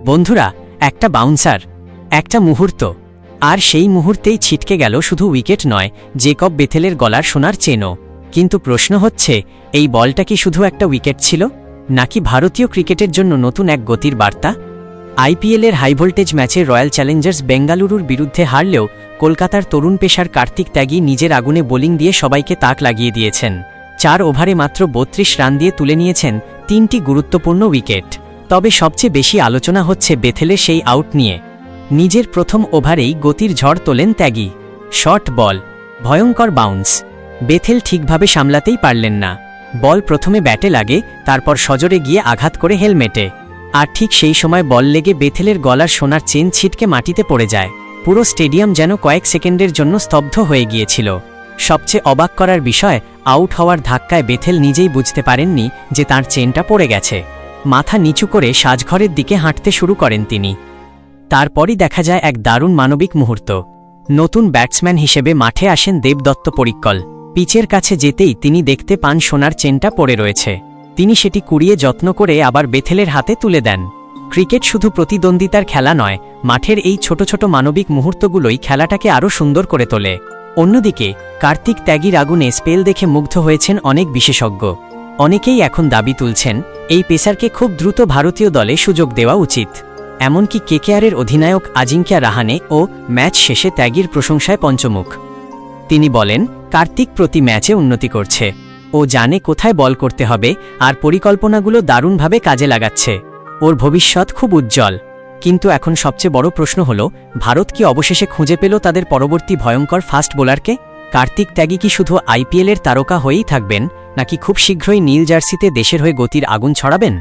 বন্ধুরা, একটা বাউন্সার, একটা মুহূর্ত, আর সেই মুহূর্তেই ছিটকে গেল শুধু উইকেট নয়, জেকব বেথেলের গলার সোনার চেনও। কিন্তু প্রশ্ন হচ্ছে, এই বলটা কি শুধু একটা উইকেট ছিল, নাকি ভারতীয় ক্রিকেটের জন্য নতুন এক গতির বার্তা? আইপিএলের হাইভোল্টেজ ম্যাচে রয়্যাল চ্যালেঞ্জার্স বেঙ্গালুরুর বিরুদ্ধে হারলেও কলকাতার তরুণ পেসার কার্তিক ত্যাগী নিজের আগুনে বোলিং দিয়ে সবাইকে তাক লাগিয়ে দিয়েছেন। 4 ওভারে মাত্র 32 রান দিয়ে তুলে নিয়েছেন 3টি গুরুত্বপূর্ণ উইকেট। তবে সবচেয়ে বেশি আলোচনা হচ্ছে বেথেলের সেই আউট নিয়ে। নিজের প্রথম ওভারেই গতির ঝড় তোলেন ত্যাগী। শর্ট বল, ভয়ঙ্কর বাউন্স, বেথেল ঠিকভাবে সামলাতেই পারলেন না। বল প্রথমে ব্যাটে লাগে, তারপর সজোরে গিয়ে আঘাত করে হেলমেটে। আর ঠিক সেই সময় বল লেগে বেথেলের গলার সোনার চেন ছিটকে মাটিতে পড়ে যায়। পুরো স্টেডিয়াম যেন কয়েক সেকেন্ডের জন্য স্তব্ধ হয়ে গিয়েছিল। সবচেয়ে অবাক করার বিষয়, আউট হওয়ার ধাক্কায় বেথেল নিজেই বুঝতে পারেননি যে তার চেনটা পড়ে গেছে। মাথা নিচু করে সাজঘরের দিকে হাঁটতে শুরু করেন তিনি। তারপরই দেখা যায় এক দারুণ মানবিক মুহূর্ত। নতুন ব্যাটসম্যান হিসেবে মাঠে আসেন দেবদত্ত পডিক্কল। পিচের কাছে যেতেই তিনি দেখতে পান সোনার চেনটা পড়ে রয়েছে। তিনি সেটি কুড়িয়ে যত্ন করে আবার বেথেলের হাতে তুলে দেন। ক্রিকেট শুধু প্রতিদ্বন্দ্বিতার খেলা নয়, মাঠের এই ছোট ছোট মানবিক মুহূর্তগুলোই খেলাটাকে আরও সুন্দর করে তোলে। অন্যদিকে কার্তিক ত্যাগীর আগুনে স্পেল দেখে মুগ্ধ হয়েছেন অনেক বিশেষজ্ঞ। অনেকেই এখন দাবি তুলছেন, এই পেসারকে খুব দ্রুত ভারতীয় দলে সুযোগ দেওয়া উচিত। এমনকি কেকেআরের অধিনায়ক আজিঙ্ক্য রাহানে ও ম্যাচ শেষে ত্যাগীর প্রশংসায় পঞ্চমুখ। তিনি বলেন, কার্তিক প্রতি ম্যাচে উন্নতি করছে, ও জানে কোথায় বল করতে হবে, আর পরিকল্পনাগুলো দারুণভাবে কাজে লাগাচ্ছে। ওর ভবিষ্যৎ খুব উজ্জ্বল। কিন্তু এখন সবচেয়ে বড় প্রশ্ন হল, ভারত কি অবশেষে খুঁজে পেল তাদের পরবর্তী ভয়ঙ্কর ফাস্ট বোলারকে? কার্তিক ত্যাগী কি শুধু আইপিএলের তারকা হয়েই থাকবেন, নাকি খুব শীঘ্রই নীল জার্সিতে দেশের হয়ে গতির আগুন ছড়াবেন?